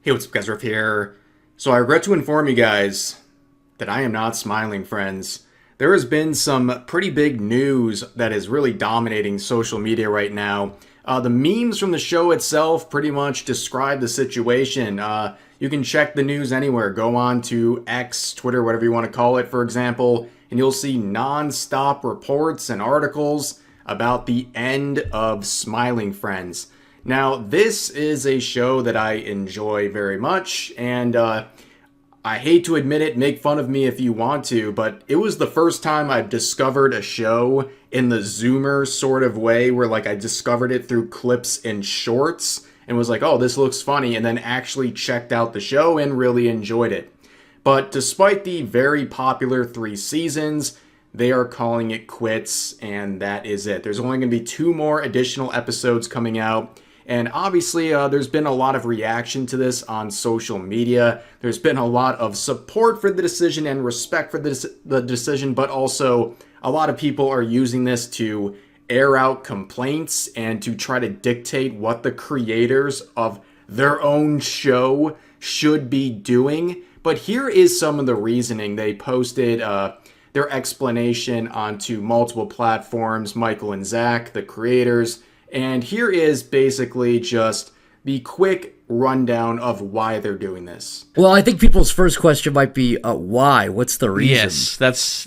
Hey, what's up, guys? Riff here. So I regret to inform you guys that I am not smiling, friends. There has been some pretty big news that is really dominating social media right now. The memes from the show itself pretty much describe the situation. You can check the news anywhere. Go on to X, Twitter, whatever you want to call it, for example, and you'll see non-stop reports and articles about the end of Smiling Friends. Now, this is a show that I enjoy very much, and I hate to admit it, make fun of me if you want to, but it was the first time I've discovered a show in the Zoomer sort of way, where like I discovered it through clips and shorts, and was like, oh, this looks funny, and then actually checked out the show and really enjoyed it. But despite the very popular 3 seasons, they are calling it quits, and that is it. There's only going to be 2 more additional episodes coming out. And obviously, there's been a lot of reaction to this on social media. There's been a lot of support for the decision and respect for the decision, but also a lot of people are using this to air out complaints and to try to dictate what the creators of their own show should be doing. But here is some of the reasoning. They posted their explanation onto multiple platforms, Michael and Zach, the creators. And here is basically just the quick rundown of why they're doing this. Well, I think people's first question might be, why? What's the reason? Yes,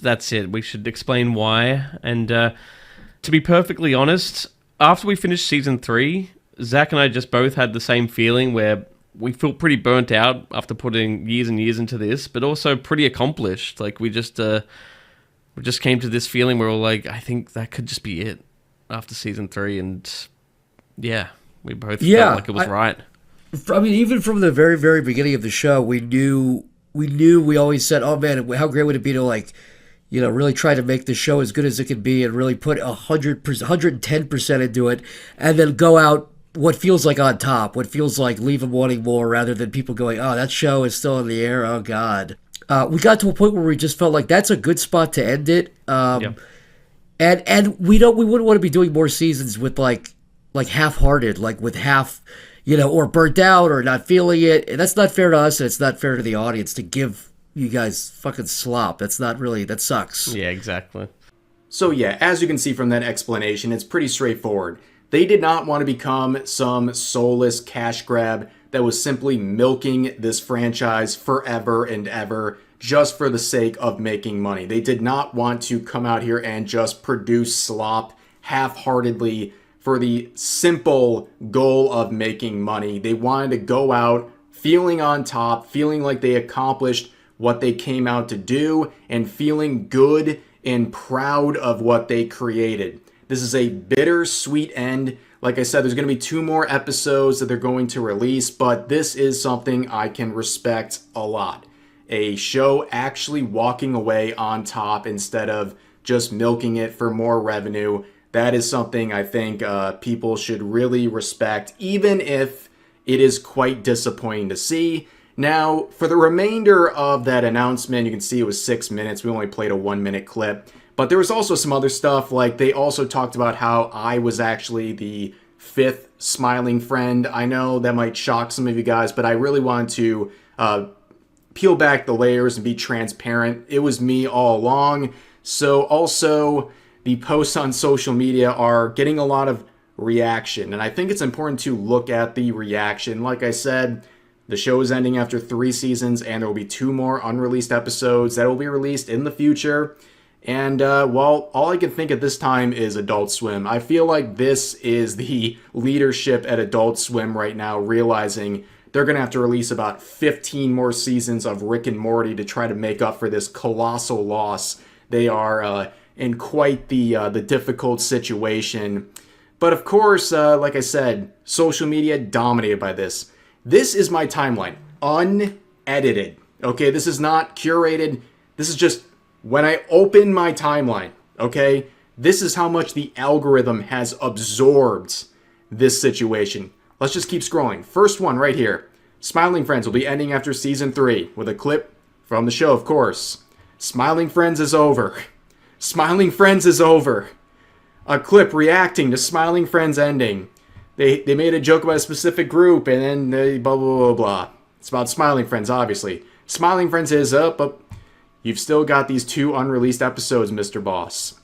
that's it. We should explain why. And to be perfectly honest, after we finished Season 3, Zach and I just both had the same feeling where we feel pretty burnt out after putting years and years into this, but also pretty accomplished. Like, we just came to this feeling where we're like, I think that could just be it after Season 3, and yeah, we both felt like it was right. I mean, even from the very, very beginning of the show, we always said, oh man, how great would it be to, like, you know, really try to make the show as good as it could be and really put 100%, 110% into it, and then go out what feels like on top, what feels like leave them wanting more, rather than people going, oh, that show is still in the air, oh god. We got to a point where we just felt like that's a good spot to end it. Yep. And we wouldn't want to be doing more seasons with like half-hearted, like with half, you know, or burnt out or not feeling it. And that's not fair to us, and it's not fair to the audience to give you guys fucking slop. That sucks. Yeah, exactly. So yeah, as you can see from that explanation, it's pretty straightforward. They did not want to become some soulless cash grab that was simply milking this franchise forever and ever, just for the sake of making money. They did not want to come out here and just produce slop half-heartedly for the simple goal of making money. They wanted to go out feeling on top, feeling like they accomplished what they came out to do, and feeling good and proud of what they created. This is a bittersweet end. Like I said, there's going to be 2 more episodes that they're going to release, but this is something I can respect a lot. A show actually walking away on top instead of just milking it for more revenue. That is something I think people should really respect, even if it is quite disappointing to see. Now, for the remainder of that announcement, you can see it was 6 minutes. We only played a 1-minute clip. But there was also some other stuff, like they also talked about how I was actually the 5th smiling friend. I know that might shock some of you guys, but I really wanted to peel back the layers and be transparent. It was me all along. So also, the posts on social media are getting a lot of reaction, and I think it's important to look at the reaction. Like I said, the show is ending after 3 seasons, and there will be 2 more unreleased episodes that will be released in the future. And, well, all I can think at this time is Adult Swim. I feel like this is the leadership at Adult Swim right now, realizing they're going to have to release about 15 more seasons of Rick and Morty to try to make up for this colossal loss. They are in quite the difficult situation. But of course, like I said, social media dominated by this. This is my timeline, unedited. Okay, this is not curated. This is just when I open my timeline, okay? This is how much the algorithm has absorbed this situation. Let's just keep scrolling. First one right here. Smiling Friends will be ending after Season 3 with a clip from the show, of course. Smiling Friends is over. Smiling Friends is over. A clip reacting to Smiling Friends ending. They made a joke about a specific group, and then they blah, blah, blah, blah. It's about Smiling Friends, obviously. Smiling Friends is up, but you've still got these 2 unreleased episodes, Mr. Boss.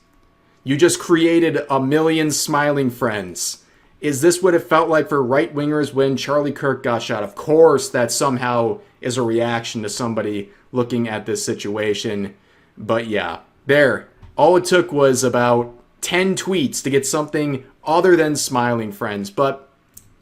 You just created a million Smiling Friends. Is this what it felt like for right-wingers when Charlie Kirk got shot? Of course, that somehow is a reaction to somebody looking at this situation. But yeah, there. All it took was about 10 tweets to get something other than Smiling Friends. But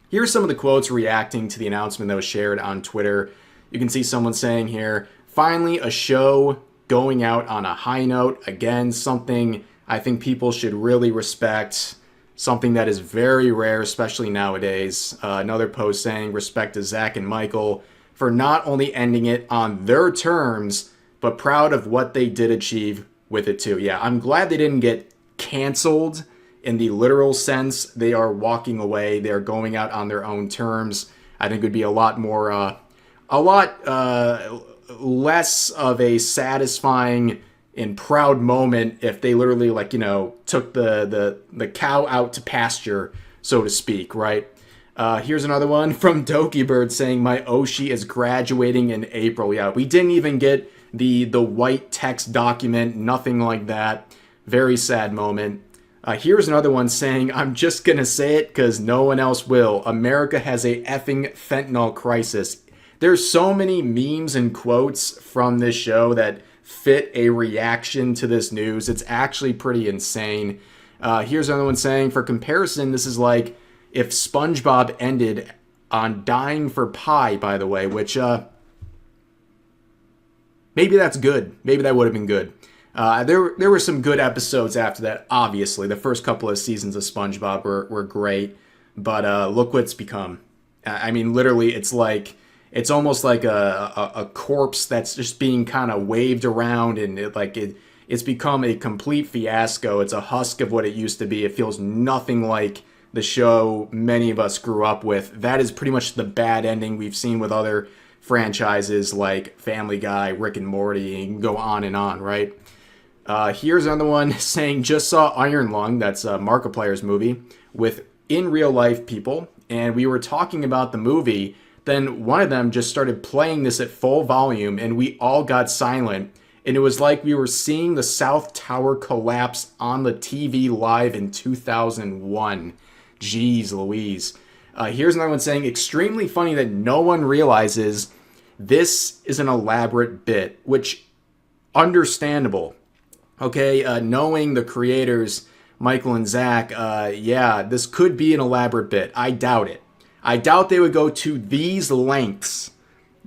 here's some of the quotes reacting to the announcement that was shared on Twitter. You can see someone saying here, finally a show going out on a high note. Again, something I think people should really respect. Something that is very rare, especially nowadays. Another post saying respect to Zach and Michael for not only ending it on their terms, but proud of what they did achieve with it too. Yeah, I'm glad they didn't get canceled in the literal sense. They are walking away. They're going out on their own terms. I think it would be a lot less of a satisfying and proud moment if they literally took the cow out to pasture, so to speak, right? Here's another one from Doki Bird saying my Oshi is graduating in April. Yeah, we didn't even get the white text document, nothing like that. Very sad moment. Here's another one saying, I'm just gonna say it because no one else will. America has a effing fentanyl crisis. There's so many memes and quotes from this show that fit a reaction to this news. It's actually pretty insane. Here's another one saying, for comparison, this is like if SpongeBob ended on dying for pie, by the way, which maybe that's good. Maybe that would have been good. There were some good episodes after that, obviously. The first couple of seasons of SpongeBob were great, but look what it's become. I mean, literally, it's almost like a corpse that's just being kind of waved around, and it's become a complete fiasco. It's a husk of what it used to be. It feels nothing like the show many of us grew up with. That is pretty much the bad ending we've seen with other franchises like Family Guy, Rick and Morty, and go on, right? Here's another one saying, just saw Iron Lung, that's Markiplier's movie, with in real life people, and we were talking about the movie. Then one of them just started playing this at full volume, and we all got silent. And it was like we were seeing the South Tower collapse on the TV live in 2001. Jeez Louise. Here's another one saying, extremely funny that no one realizes this is an elaborate bit, which, understandable. Okay, knowing the creators, Michael and Zach, yeah, this could be an elaborate bit. I doubt it. I doubt they would go to these lengths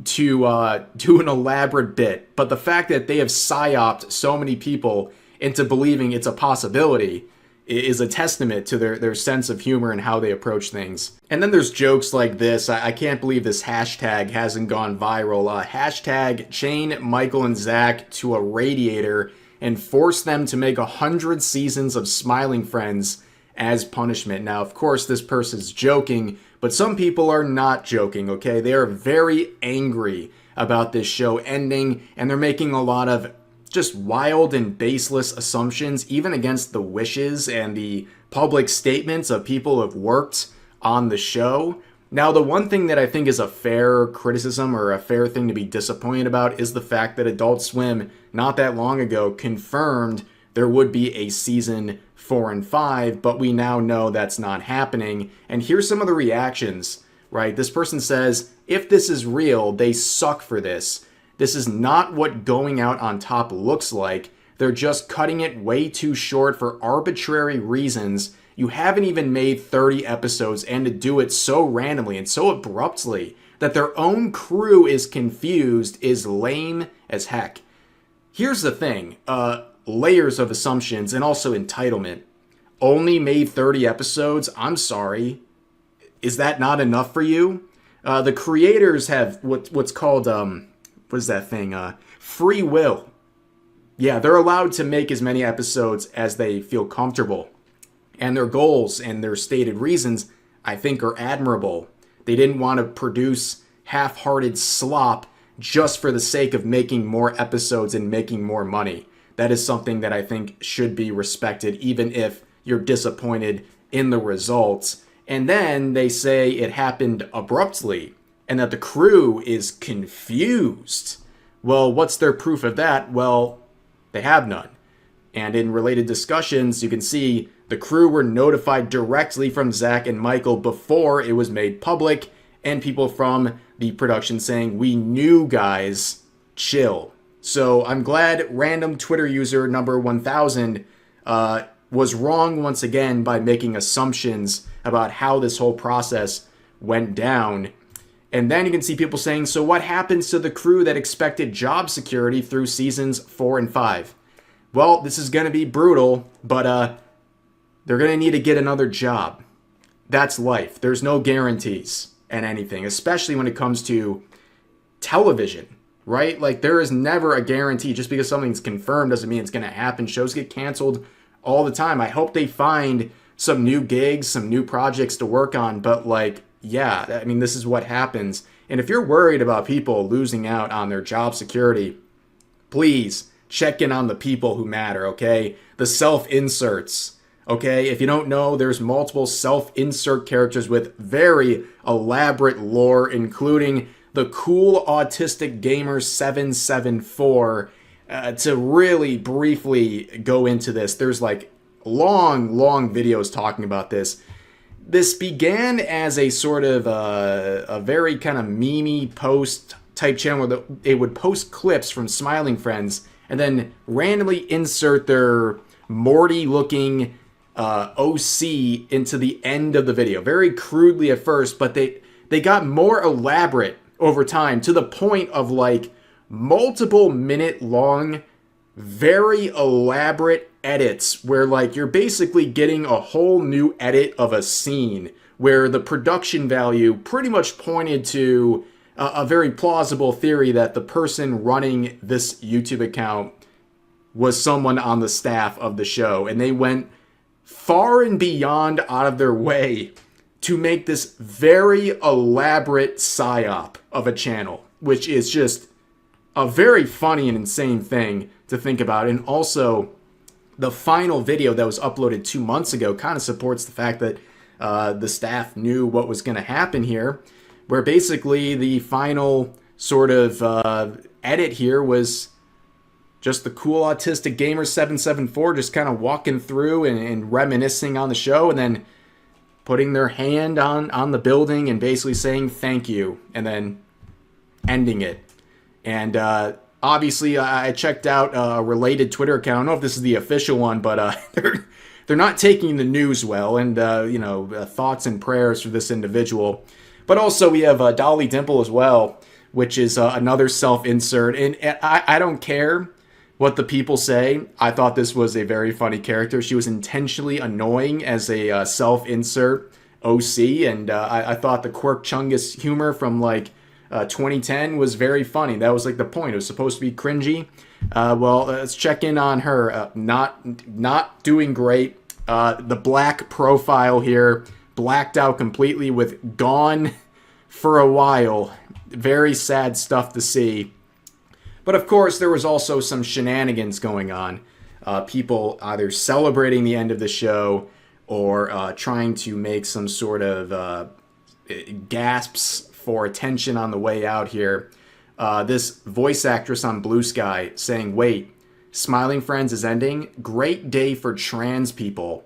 to do an elaborate bit. But the fact that they have psyoped so many people into believing it's a possibility is a testament to their sense of humor and how they approach things. And then there's jokes like this. I can't believe this hashtag hasn't gone viral. Hashtag chain Michael and Zach to a radiator and force them to make 100 seasons of Smiling Friends as punishment. Now, of course, this person's joking, but some people are not joking, okay? They are very angry about this show ending, and they're making a lot of just wild and baseless assumptions, even against the wishes and the public statements of people who have worked on the show. Now, the one thing that I think is a fair criticism or a fair thing to be disappointed about is the fact that Adult Swim, not that long ago, confirmed there would be a season 4 and 5, but we now know that's not happening. And here's some of the reactions, right? This person says, if this is real, they suck for this. This is not what going out on top looks like. They're just cutting it way too short for arbitrary reasons. You haven't even made 30 episodes, and to do it so randomly and so abruptly that their own crew is confused is lame as heck. Here's the thing, layers of assumptions and also entitlement. Only made 30 episodes? I'm sorry. Is that not enough for you? The creators have what's called, what is that thing? Free will. Yeah, they're allowed to make as many episodes as they feel comfortable. And their goals and their stated reasons, I think, are admirable. They didn't want to produce half-hearted slop just for the sake of making more episodes and making more money. That is something that I think should be respected, even if you're disappointed in the results. And then they say it happened abruptly. and that the crew is confused. Well, what's their proof of that? Well, they have none. And in related discussions, you can see the crew were notified directly from Zach and Michael before it was made public, and people from the production saying, "We knew, guys, chill." So I'm glad random Twitter user number 1000 was wrong once again by making assumptions about how this whole process went down. And then you can see people saying, so what happens to the crew that expected job security through seasons 4 and 5? Well, this is going to be brutal, but they're going to need to get another job. That's life. There's no guarantees and anything, especially when it comes to television, right? Like, there is never a guarantee. Just because something's confirmed doesn't mean it's going to happen. Shows get canceled all the time. I hope they find some new gigs, some new projects to work on, but like, yeah, I mean, this is what happens. And if you're worried about people losing out on their job security, please check in on the people who matter, okay? The self-inserts, okay? If you don't know, there's multiple self-insert characters with very elaborate lore, including the cool autistic gamer 774. To really briefly go into this, there's like long videos talking about this. This began as a sort of a very kind of meme-y post type channel where they would post clips from Smiling Friends and then randomly insert their Morty-looking OC into the end of the video. Very crudely at first, but they got more elaborate over time to the point of like multiple minute long, very elaborate edits where like you're basically getting a whole new edit of a scene where the production value pretty much pointed to a very plausible theory that the person running this YouTube account was someone on the staff of the show, and they went far and beyond out of their way to make this very elaborate psyop of a channel, which is just a very funny and insane thing to think about. And also, the final video that was uploaded 2 months ago kind of supports the fact that the staff knew what was going to happen here, where basically the final sort of edit here was just the cool autistic gamer 774 just kind of walking through and reminiscing on the show, and then putting their hand on the building and basically saying thank you, and then ending it. And obviously, I checked out a related Twitter account. I don't know if this is the official one, but they're not taking the news well. And, thoughts and prayers for this individual. But also, we have Dolly Dimple as well, which is another self-insert. And I don't care what the people say. I thought this was a very funny character. She was intentionally annoying as a self-insert OC. And I thought the Quirk Chungus humor from, 2010 was very funny. That was like the point. It was supposed to be cringy. Well, let's check in on her. Not doing great. The black profile here, blacked out completely with gone for a while. Very sad stuff to see. But of course, there was also some shenanigans going on. People either celebrating the end of the show or trying to make some sort of gasps for attention on the way out here. This voice actress on Blue Sky saying, "Wait, Smiling Friends is ending? Great day for trans people.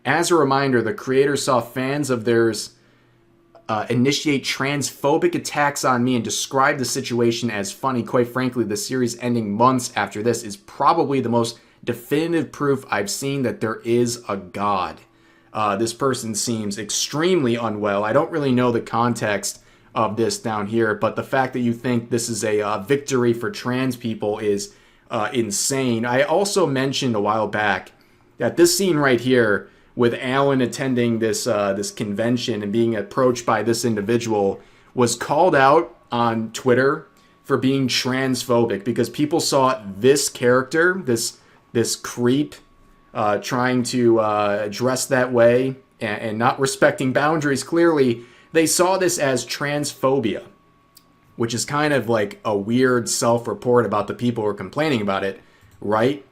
As a reminder, the creator saw fans of theirs initiate transphobic attacks on me and describe the situation as funny. Quite frankly, the series ending months after this is probably the most definitive proof I've seen that there is a God." This person seems extremely unwell. I don't really know the context of this down here, but the fact that you think this is a victory for trans people is insane. I also mentioned a while back that this scene right here with Alan attending this convention and being approached by this individual was called out on Twitter for being transphobic because people saw this character, this creep, trying to dress that way and not respecting boundaries. Clearly, they saw this as transphobia, which is kind of like a weird self-report about the people who are complaining about it, right?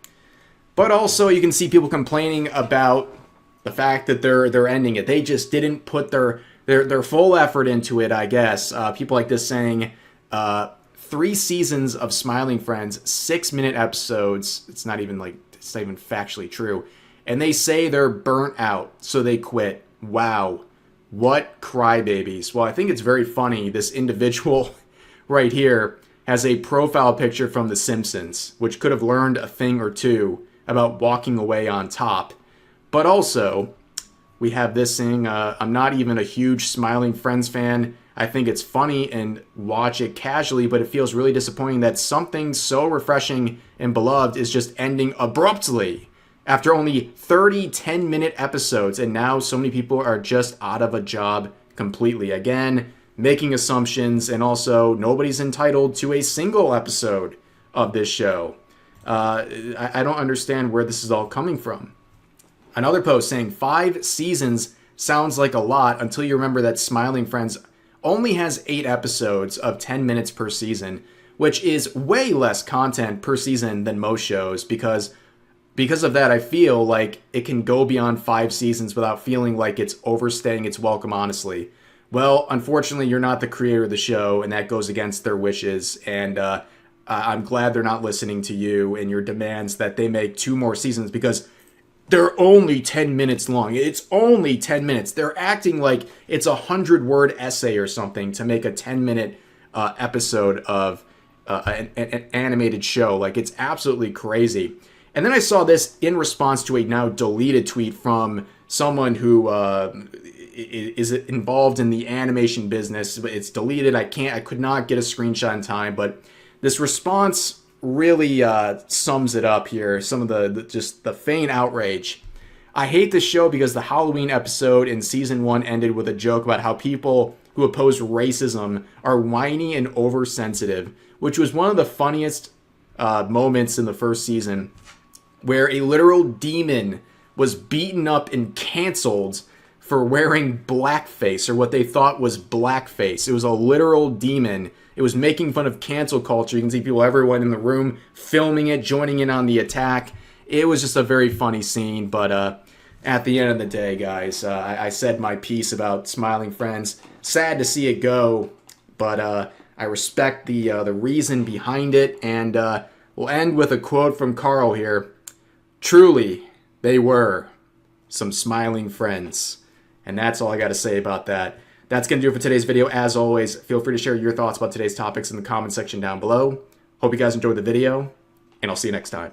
But also you can see people complaining about the fact that they're ending it. They just didn't put their their full effort into it, I guess. People like this saying 3 seasons of Smiling Friends, 6-minute episodes. It's not even factually true. And they say they're burnt out, so they quit. Wow. What crybabies. Well, I think it's very funny. This individual right here has a profile picture from The Simpsons, which could have learned a thing or two about walking away on top. But also, we have this thing. I'm not even a huge Smiling Friends fan. I think it's funny and watch it casually, but it feels really disappointing that something so refreshing and beloved is just ending abruptly after only 30 10-minute episodes, and now so many people are just out of a job completely. Again, making assumptions, and also nobody's entitled to a single episode of this show. I don't understand where this is all coming from. Another post saying 5 seasons sounds like a lot until you remember that Smiling Friends only has 8 episodes of 10 minutes per season, which is way less content per season than most shows. Because of that, I feel like it can go beyond 5 seasons without feeling like it's overstaying its welcome, honestly. Well, unfortunately, you're not the creator of the show, and that goes against their wishes, and I'm glad they're not listening to you and your demands that they make 2 more seasons, because they're only 10 minutes long. It's only 10 minutes. They're acting like it's a 100-word essay or something to make a 10-minute episode of an animated show. Like, it's absolutely crazy. And then I saw this in response to a now deleted tweet from someone who is involved in the animation business. It's deleted. I could not get a screenshot in time, but this response really sums it up here. Some of the feign outrage. I hate this show because the Halloween episode in season 1 ended with a joke about how people who oppose racism are whiny and oversensitive, which was one of the funniest moments in the first season, where a literal demon was beaten up and canceled for wearing blackface, or what they thought was blackface. It was a literal demon. It was making fun of cancel culture. You can see everyone in the room filming it, joining in on the attack. It was just a very funny scene, but at the end of the day, guys, I said my piece about Smiling Friends. Sad to see it go, but I respect the reason behind it, and we'll end with a quote from Carl here. Truly, they were some smiling friends. And that's all I got to say about that. That's going to do it for today's video. As always, feel free to share your thoughts about today's topics in the comment section down below. Hope you guys enjoyed the video, and I'll see you next time.